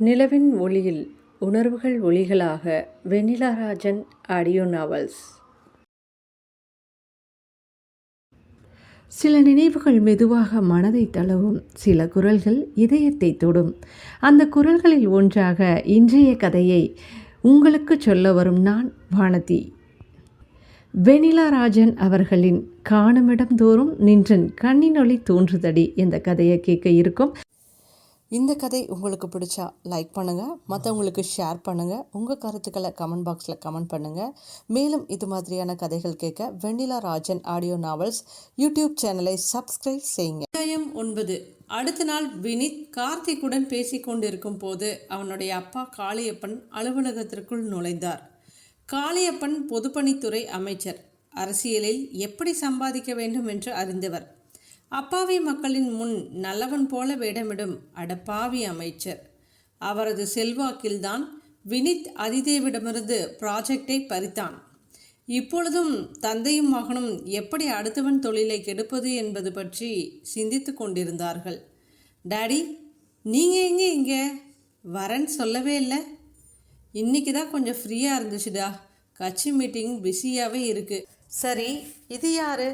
நிலவின் ஒளியில் உணர்வுகள் ஒளிகளாக வெண்ணிலா ராஜன் ஆடியோ நாவல்ஸ். சில நினைவுகள் மெதுவாக மனதை தழுவும், சில குரல்கள் இதயத்தை தொடும். அந்த குரல்களில் ஒன்றாக இன்றைய கதையை உங்களுக்கு சொல்ல வரும் நான் வானதி. வெண்ணிலா ராஜன் அவர்களின் காணுமிடம் தோறும் நின்றன் கண்ணினொளி தோன்றுதடி இந்த கதையை கேட்க இருக்கும். இந்த கதை உங்களுக்கு பிடிச்சா லைக் பண்ணுங்கள், மற்றவங்களுக்கு ஷேர் பண்ணுங்கள், உங்கள் கருத்துக்களை கமெண்ட் பாக்ஸில் கமெண்ட் பண்ணுங்கள். மேலும் இது மாதிரியான கதைகள் கேட்க வெண்ணிலா ராஜன் ஆடியோ நாவல்ஸ் யூடியூப் சேனலை சப்ஸ்கிரைப் செய்யுங்க. அத்தியாயம் 9. அடுத்த நாள் வினித் கார்த்திக்குடன் பேசிக்கொண்டிருக்கும் போது அவனுடைய அப்பா காளியப்பன் அலுவலகத்திற்குள் நுழைந்தார். காளியப்பன் பொதுப்பணித்துறை அமைச்சர், அரசியலில் எப்படி சம்பாதிக்க வேண்டும் என்று அறிந்தவர். அப்பாவி மக்களின் முன் நல்லவன் போல வேடமிடும் அடப்பாவி அமைச்சர். அவரது செல்வாக்கில்தான் வினித் அதிதேவிடமிருந்து ப்ராஜெக்டை பறித்தான். இப்பொழுதும் தந்தையும் மகனும் எப்படி அடுத்தவன் தொழிலை கெடுப்பது என்பது பற்றி சிந்தித்து கொண்டிருந்தார்கள். டாடி, நீங்கள் எங்கே இங்கே வரேன்னு சொல்லவே இல்லை? இன்றைக்கி தான் கொஞ்சம் ஃப்ரீயாக இருந்துச்சுடா, கட்சி மீட்டிங் பிஸியாகவே இருக்குது. சரி, இது யாரு?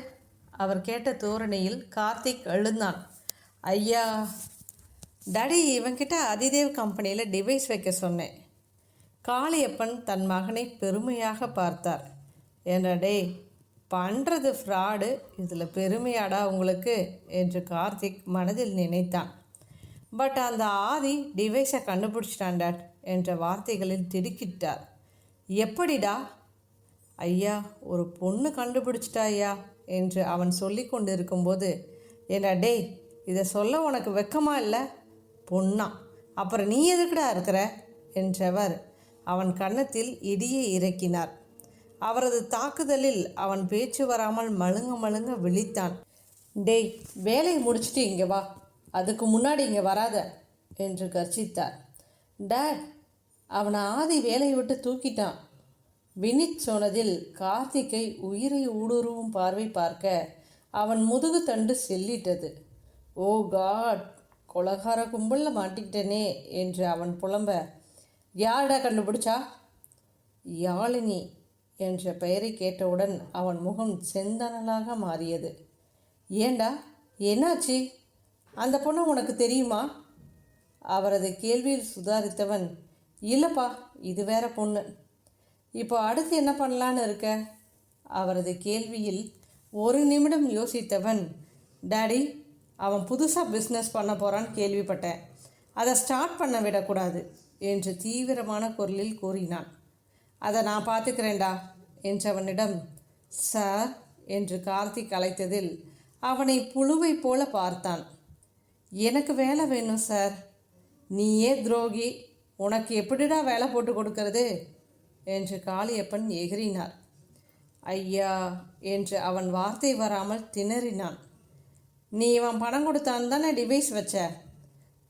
அவர் கேட்ட தோரணையில் கார்த்திக் எழுந்தான். ஐயா, டாடி, இவன்கிட்ட அதிதேவ் கம்பெனியில் டிவைஸ் வைக்க சொன்னேன். காளியப்பன் தன் மகனை பெருமையாக பார்த்தார். ஏண்டா டேய், பண்ணுறது ஃப்ராடு, இதில் பெருமையாடா உங்களுக்கு என்று கார்த்திக் மனதில் நினைத்தான். பட் அந்த ஆதி டிவைஸை கண்டுபிடிச்சிட்டான் டாட் என்ற வார்த்தைகளில் திடுக்கிட்டார். எப்படிடா? ஐயா, ஒரு பொண்ணு கண்டுபிடிச்சிட்டா ஐயா என்று அவன் சொல்லி கொண்டு இருக்கும்போது, ஏண்டா டேய், இதை சொல்ல உனக்கு வெக்கமா இல்லை? பொண்ணா? அப்புறம் நீ எதுக்குடா இருக்கிற என்றவர் அவன் கன்னத்தில் இடியை இறக்கினார். அவரது தாக்குதலில் அவன் பேச்சு வராமல் மழுங்க மழுங்க விழித்தான். டேய், வேலையை முடிச்சுட்டு இங்கே வா, அதுக்கு முன்னாடி இங்கே வராத என்று கர்ச்சித்தார். டாட், அவனை ஆதி வேலையை விட்டு தூக்கிட்டான். வினித் சொன்னதில் கார்த்திக்கை உயிரை ஊடுருவும் பார்வை பார்க்க அவன் முதுகு தண்டு செல்லிட்டது. ஓ காட், கொலகார கும்பலில் மாட்டிக்கிட்டனே என்று அவன் புலம்ப, யார்டா கண்டுபிடிச்சா? யாழினி என்ற பெயரை கேட்டவுடன் அவன் முகம் செந்தனலாக மாறியது. ஏண்டா, என்னாச்சு? அந்த பொண்ணு உனக்கு தெரியுமா? அவரது கேள்வியில் சுதாரித்தவன், இல்லைப்பா, இது வேற பொண்ணு. இப்போ அடுத்து என்ன பண்ணலான்னு இருக்க? அவரது கேள்வியில் ஒரு நிமிடம் யோசித்தவன், டாடி, அவன் புதுசாக பிஸ்னஸ் பண்ண போகிறான்னு கேள்விப்பட்டேன், அதை ஸ்டார்ட் பண்ண விடக்கூடாது என்று தீவிரமான குரலில் கூறினான். அதை நான் பார்த்துக்கிறேன்டா என்றவனிடம், சார் என்று கார்த்திக் அழைத்ததில் அவனை புழுவை போல பார்த்தான். எனக்கு வேலை வேணும் சார். நீயே துரோகி, உனக்கு எப்படிடா வேலை போட்டு கொடுக்கறது என்று காளியப்பன் எகிறினார். ஐயா என்று அவன் வார்த்தை வராமல் திணறினான். நீ இவன் பணம் கொடுத்தான் தானே டிவைஸ் வச்ச?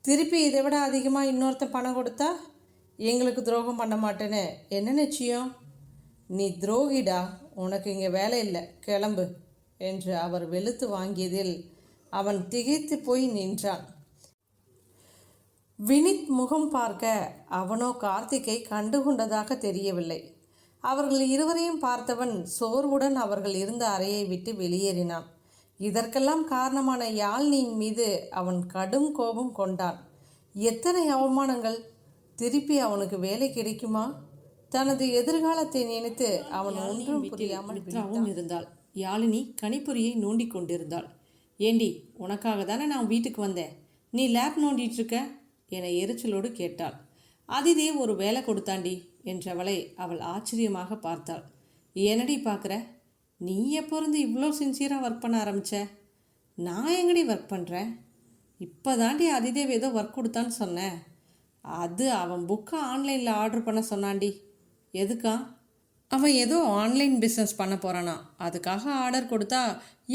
திருப்பி இதை விட அதிகமாக இன்னொருத்தன் பணம் கொடுத்தா எங்களுக்கு துரோகம் பண்ண மாட்டேன்னு என்ன நிச்சயம்? நீ துரோகிடா, உனக்கு இங்கே வேலை இல்லை, கிளம்பு என்று அவர் வெளுத்து வாங்கியதில் அவன் திகைத்து போய் நின்றான். வினித் முகம் பார்க்க அவனோ கார்த்திக்கை கண்டுகொண்டதாக தெரியவில்லை. அவர்கள் இருவரையும் பார்த்தவன் சோர்வுடன் அவர்கள் இருந்த அறையை விட்டு வெளியேறினான். இதற்கெல்லாம் காரணமான யாழ்னியின் மீது அவன் கடும் கோபம் கொண்டான். எத்தனை அவமானங்கள்! திருப்பி அவனுக்கு வேலை கிடைக்குமா? தனது எதிர்காலத்தை நினைத்து அவன் ஒன்றும் புரியாமல் இருந்தாள். யாழினி கணிப்பொறியை நோண்டி கொண்டிருந்தாள். ஏண்டி, உனக்காக தானே நான் வீட்டுக்கு வந்தேன், நீ லேப் நோண்டிட்டு இருக்க என எரிச்சலோடு கேட்டாள். அதிதேவ் ஒரு வேலை கொடுத்தாண்டி என்றவளை அவள் ஆச்சரியமாக பார்த்தாள். என்னடி பார்க்குற? நீ எப்போ இருந்து இவ்வளோ சின்சியராக ஒர்க் பண்ண ஆரம்பித்த? நான் எங்கடி ஒர்க் பண்ணுறேன்? இப்போ தாண்டி அதிதேவ் ஏதோ ஒர்க் கொடுத்தான்னு சொன்னேன். அது அவன் புக்கை ஆன்லைனில் ஆர்டர் பண்ண சொன்னாண்டி. எதுக்கா? அவன் ஏதோ ஆன்லைன் பிஸ்னஸ் பண்ண போகிறானா, அதுக்காக ஆர்டர் கொடுத்தா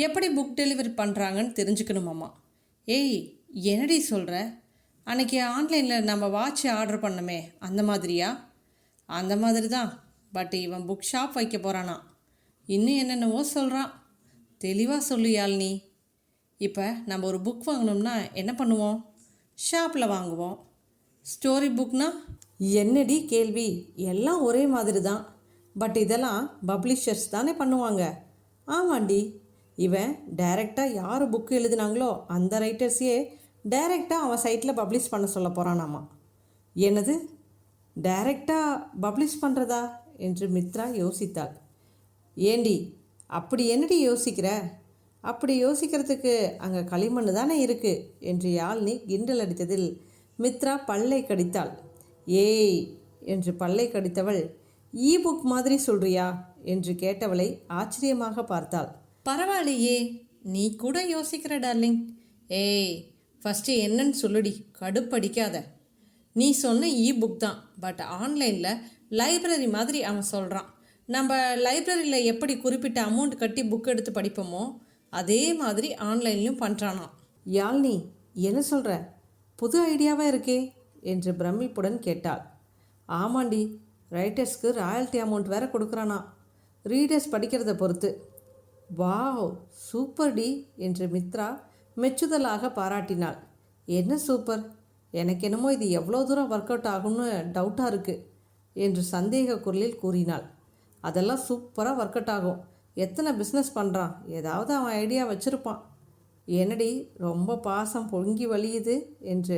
எப்படி புக் டெலிவரி பண்ணுறாங்கன்னு தெரிஞ்சுக்கணுமாம்மா. ஏய், என்னடி சொல்கிற? அன்றைக்கி ஆன்லைனில் நம்ம வாட்ச் ஆர்டர் பண்ணமே, அந்த மாதிரியா? அந்த மாதிரி தான், பட் இவன் புக் ஷாப் வைக்க போகிறானா. இன்னும் என்னென்னவோ சொல்கிறான். தெளிவாக சொல்லு யாழ்னி. இப்போ நம்ம ஒரு புக் வாங்கினோம்னா என்ன பண்ணுவோம்? ஷாப்பில் வாங்குவோம். ஸ்டோரி புக்னா? என்னடி கேள்வி, எல்லாம் ஒரே மாதிரி தான். பட் இதெல்லாம் பப்ளிஷர்ஸ் தானே பண்ணுவாங்க. ஆமாண்டி, இவன் டைரெக்டாக யார் புக்கு எழுதினாங்களோ அந்த ரைட்டர்ஸையே டைரெக்டாக அவன் சைட்டில் பப்ளிஷ் பண்ண சொல்ல போகிறானாமா. என்னது, டைரெக்டாக பப்ளிஷ் பண்ணுறதா என்று மித்ரா யோசித்தாள். ஏண்டி அப்படி என்னடி யோசிக்கிற? அப்படி யோசிக்கிறதுக்கு அங்கே களிமண் தானே இருக்குது என்று யாழ்னி கிண்டல் அடித்ததில் மித்ரா பல்லை கடித்தாள். ஏய் என்று பல்லை கடித்தவள், புக் மாதிரி சொல்றியா என்று கேட்டவளை ஆச்சரியமாக பார்த்தாள். பரவாயில்லையே, நீ கூட யோசிக்கிற டார்லிங். ஏய், ஃபஸ்ட்டு என்னன்னு சொல்லுடி, கடுப்படிக்காத. நீ சொன்ன புக் தான், பட் ஆன்லைனில் லைப்ரரி மாதிரி அவன் சொல்கிறான். நம்ம லைப்ரரியில் எப்படி குறிப்பிட்ட அமௌண்ட் கட்டி புக் எடுத்து படிப்போமோ அதே மாதிரி ஆன்லைன்லையும் பண்ணுறானாம். யாழ்னி, என்ன சொல்கிற? புது ஐடியாவாக இருக்கே என்று பிரமிப்புடன் கேட்டாள். ஆமாண்டி, ரைட்டர்ஸ்க்கு ராயல்ட்டி அமௌண்ட் வேறு கொடுக்குறானா, ரீடர்ஸ் படிக்கிறத பொறுத்து. வாவ், சூப்பர் டி என்று மித்ரா மெச்சுதலாக பாராட்டினாள். என்ன சூப்பர், எனக்கு என்னமோ இது எவ்வளோ தூரம் ஒர்க் அவுட் ஆகும்னு டவுட்டாக இருக்குது என்று சந்தேக குரலில் கூறினாள். அதெல்லாம் சூப்பராக ஒர்க் அவுட் ஆகும். எத்தனை பிஸ்னஸ் பண்ணுறான், ஏதாவது அவன் ஐடியா வச்சுருப்பான். என்னடி ரொம்ப பாசம் பொங்கி வழியுது என்று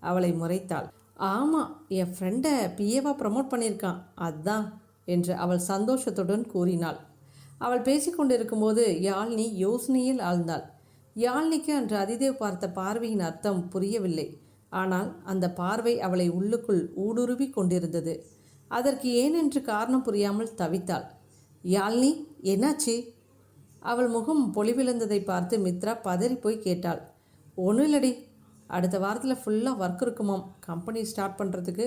அவளை முறைத்தாள். ஆமாம், என் ஃப்ரெண்டை பிஏவாக ப்ரமோட் பண்ணியிருக்கான், அதுதான் என்று அவள் சந்தோஷத்துடன் கூறினாள். அவள் பேசிக்கொண்டிருக்கும்போது யாழ்னி யோசனையில் ஆழ்ந்தாள். யாழ்னிக்கு அன்று அதிதேவ் பார்த்த பார்வையின் அர்த்தம் புரியவில்லை. ஆனால் அந்த பார்வை அவளை உள்ளுக்குள் ஊடுருவி கொண்டிருந்தது. அதற்கு ஏனென்று காரணம் புரியாமல் தவித்தாள். யாழ்னி, என்னாச்சு? அவள் முகம் பொலிவிழந்ததை பார்த்து மித்ரா பதறி போய் கேட்டாள். ஒன்றும் இல்லடி, அடுத்த வாரத்தில் ஃபுல்லாக ஒர்க் இருக்குமாம். கம்பெனி ஸ்டார்ட் பண்ணுறதுக்கு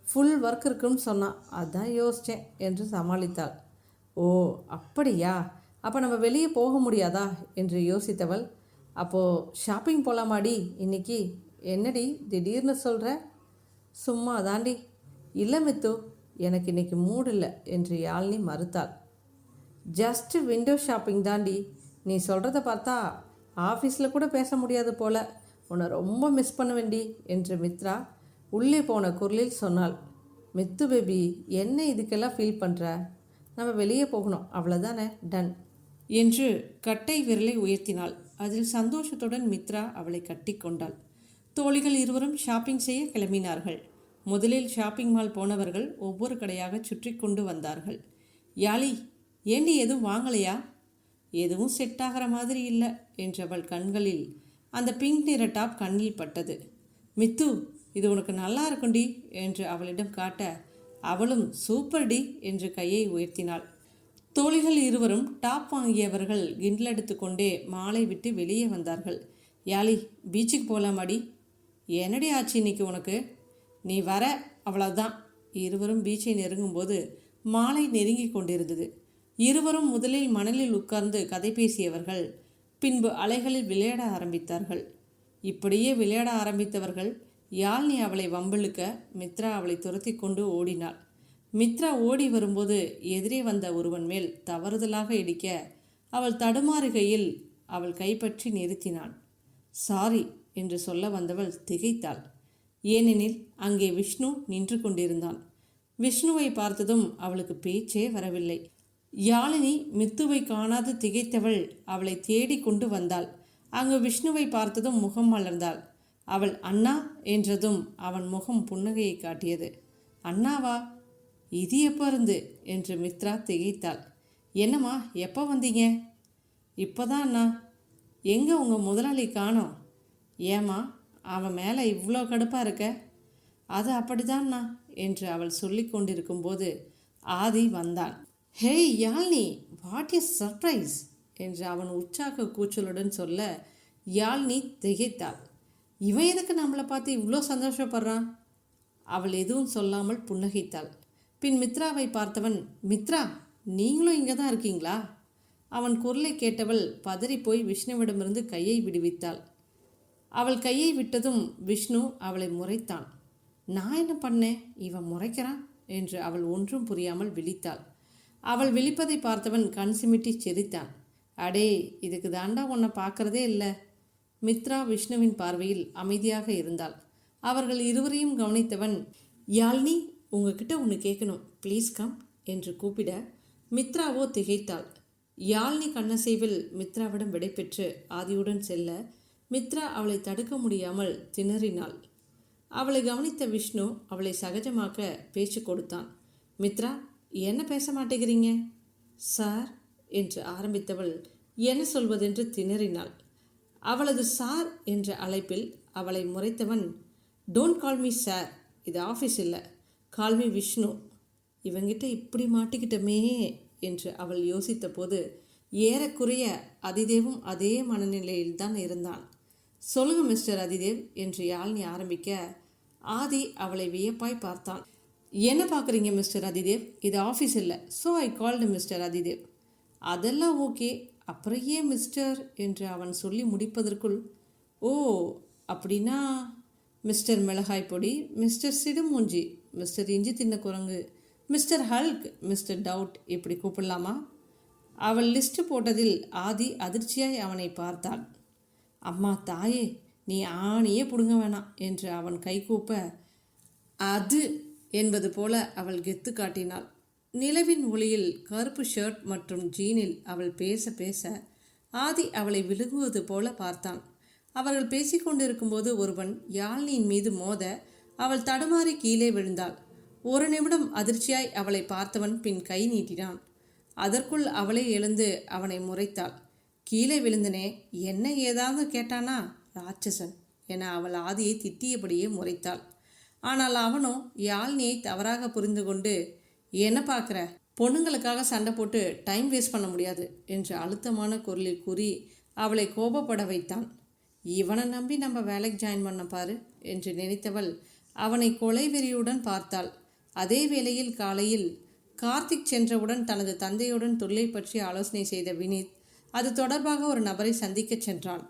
ஃபுல் ஒர்க் இருக்குன்னு சொன்னான், அதான் யோசித்தேன் என்று சமாளித்தாள். ஓ அப்படியா, அப்போ நம்ம வெளியே போக முடியாதா என்று யோசித்தவள், அப்போது ஷாப்பிங் போகலாமாடி இன்னைக்கு? என்னடி திடீர்னு சொல்கிற? சும்மா தாண்டி. இல்லை மித்து, எனக்கு இன்னைக்கு மூடு இல்லை என்று யாழ்னி மறுத்தாள். ஜஸ்ட்டு விண்டோ ஷாப்பிங் தாண்டி, நீ சொல்கிறத பார்த்தா ஆஃபீஸில் கூட பேச முடியாது போல, உன்னை ரொம்ப மிஸ் பண்ண வேண்டி என்று மித்ரா உள்ளே போன குரலில் சொன்னாள். மித்து பேபி, என்ன இதுக்கெல்லாம் ஃபீல் பண்ணுற? நம்ம வெளியே போகணும், அவ்வளோதானே, டன் என்று கட்டை விரலை உயர்த்தினாள். அதில் சந்தோஷத்துடன் மித்ரா அவளை கட்டி கொண்டாள். தோழிகள் இருவரும் ஷாப்பிங் செய்ய கிளம்பினார்கள். முதலில் ஷாப்பிங் மால் போனவர்கள் ஒவ்வொரு கடையாக சுற்றி கொண்டு வந்தார்கள். யாழி, ஏண்டி எதுவும் வாங்கலையா? எதுவும் செட் ஆகிற மாதிரி இல்லை என்றவள் கண்களில் அந்த பிங்க் நிற டாப் கண்ணில் பட்டது. மித்து, இது உனக்கு நல்லா இருக்குண்டி என்று அவளிடம் காட்ட அவளும் சூப்பர் டி என்று கையை உயர்த்தினாள். தோழிகள் இருவரும் டாப் வாங்கியவர்கள் கிண்டலெடுத்து கொண்டே மாலை விட்டு வெளியே வந்தார்கள். யாழி, பீச்சுக்கு போகலாமாடி? என்னடி ஆச்சு இன்னைக்கு உனக்கு? நீ வர, அவ்வளோதான். இருவரும் பீச்சை நெருங்கும்போது மாலை நெருங்கி கொண்டிருந்தது. இருவரும் முதலில் மணலில் உட்கார்ந்து கதை பேசியவர்கள் பின்பு அலைகளில் விளையாட ஆரம்பித்தார்கள். இப்படியே விளையாட ஆரம்பித்தவர்கள் யாழ்னி அவளை வம்பிழுக்க மித்ரா அவளை துரத்தி கொண்டு ஓடினாள். மித்ரா ஓடி வரும்போது எதிரே வந்த ஒருவன் மேல் தவறுதலாக இடிக்க அவள் தடுமாறுகையில் அவள் கைப்பற்றி நிறுத்தினான். சாரி என்று சொல்ல வந்தவள் திகைத்தாள். ஏனெனில் அங்கே விஷ்ணு நின்று கொண்டிருந்தான். விஷ்ணுவை பார்த்ததும் அவளுக்கு பேச்சே வரவில்லை. யாழினி மித்துவை காணாது திகைத்தவள் அவளை தேடி கொண்டு வந்தாள். அங்கு விஷ்ணுவை பார்த்ததும் முகம் மலர்ந்தாள். அவள் அண்ணா என்றதும் அவன் முகம் புன்னகையை காட்டியது. அண்ணாவா? இது எப்போ இருந்து என்று மித்ரா திகைத்தாள். என்னம்மா, எப்போ வந்தீங்க? இப்போதான் அண்ணா. எங்கே உங்கள் முதலாளி காணோம்? ஏம்மா, அவன் மேலே இவ்வளோ கடுப்பாக இருக்க? அது அப்படிதான்ண்ணா என்று அவள் சொல்லி கொண்டிருக்கும்போது ஆதி வந்தான். Hey Yazhini, what is surprise என்று அவன் உற்சாக கூச்சலுடன் சொல்ல யாழ்னி திகைத்தாள். இவன் எதுக்கு நம்மளை பார்த்து இவ்வளோ சந்தோஷப்படுறான்? அவள் எதுவும் சொல்லாமல் புன்னகைத்தாள். பின் மித்ராவை பார்த்தவன், மித்ரா, நீங்களும் இங்கே தான் இருக்கீங்களா? அவன் குரலை கேட்டவள் பதறிப்போய் விஷ்ணுவிடமிருந்து கையை விடுவித்தாள். அவள் கையை விட்டதும் விஷ்ணு அவளை முறைத்தான். நான் என்ன பண்ணேன், இவன் முறைக்கிறான் என்று அவள் ஒன்றும் புரியாமல் விழித்தாள். அவள் விழிப்பதை பார்த்தவன் கண் சிமிட்டி சிரித்தான். அடே, இதுக்கு தாண்டா உன்னை பார்க்கறதே இல்லை. மித்ரா விஷ்ணுவின் பார்வையில் அமைதியாக இருந்தாள். அவர்கள் இருவரையும் கவனித்தவன், யாழ்னி, உங்ககிட்ட ஒன்று கேட்கணும், ப்ளீஸ் கம் என்று கூப்பிட மித்ராவோ திகைத்தாள். யாழ்னி கண்ணசைவில் மித்ராவிடம் விடைபெற்று ஆதியுடன் செல்ல மித்ரா அவளை தடுக்க முடியாமல் திணறினாள். அவளை கவனித்த விஷ்ணு அவளை சகஜமாக்க பேச்சு கொடுத்தான். மித்ரா, என்ன பேச மாட்டேங்கிறீங்க? சார் என்று ஆரம்பித்தவள் என்ன சொல்வதென்று திணறினாள். அவளது சார் என்ற அழைப்பில் அவளை முறைத்தவன், டோன்ட் கால் மீ சார், இது ஆஃபீஸ் இல்லை, கால் மீ விஷ்ணு. இவங்கிட்ட இப்படி மாட்டிக்கிட்டமே என்று அவள் யோசித்த போது ஏறக்குறைய அதிதேவும் அதே மனநிலையில்தான் இருந்தான். சொல்லுங்க மிஸ்டர் அதிதேவ் என்று யாழ்னி ஆரம்பிக்க ஆதி அவளை வியப்பாய் பார்த்தான். என்ன பார்க்குறீங்க மிஸ்டர் அதிதேவ், இது ஆஃபீஸ் இல்லை, ஸோ ஐ கால்டு மிஸ்டர் அதிதேவ். அதெல்லாம் ஓகே, அப்புறம் ஏன் மிஸ்டர் என்று அவன் சொல்லி முடிப்பதற்குள், ஓ அப்படின்னா மிஸ்டர் மிளகாய் பொடி, மிஸ்டர் சிடுமூஞ்சி, மிஸ்டர் இஞ்சி தின்ன குரங்கு, மிஸ்டர் ஹல்க், மிஸ்டர் டவுட், இப்படி கூப்பிடலாமா? அவள் லிஸ்ட்டு போட்டதில் ஆதி அதிர்ச்சியாய் அவனை பார்த்தாள். அம்மா தாயே, நீ ஆணியே பிடுங்க வேணாம் என்று அவன் கைகூப்ப அது என்பது போல அவள் கெத்து காட்டினாள். நிலவின் ஒளியில் கருப்பு ஷர்ட் மற்றும் ஜீனில் அவள் பேச பேச ஆதி அவளை விழுங்குவது போல பார்த்தான். அவர்கள் பேசிக்கொண்டிருக்கும்போது ஒருவன் யாழ்னியின் மீது மோத அவள் தடுமாறி கீழே விழுந்தாள். ஒரு நிமிடம் அதிர்ச்சியாய் அவளை பார்த்தவன் பின் கை நீட்டினான். அதற்குள் அவளே எழுந்து அவனை முறைத்தாள். கீழே விழுந்தனே, என்ன ஏதாவது கேட்டானா ராட்சசன் என அவள் ஆதியை திட்டியபடியே முறைத்தாள். ஆனால் அவனோ யாழ்னியை தவறாக புரிந்து கொண்டு, என்ன பார்க்குற, பொண்ணுங்களுக்காக சண்டை போட்டு டைம் வேஸ்ட் பண்ண முடியாது என்று அழுத்தமான குரலில் கூறி அவளை கோபப்பட வைத்தான். இவனை நம்பி நம்ம வேலைக்கு ஜாயின் பண்ண பாரு என்று நினைத்தவள் அவனை கொலை வெறியுடன் பார்த்தாள். அதே வேளையில் காலையில் கார்த்திக் சென்றவுடன் தனது தந்தையுடன் தொழிலை பற்றி ஆலோசனை செய்த வினீத் அது தொடர்பாக ஒரு நபரை சந்திக்க சென்றான்.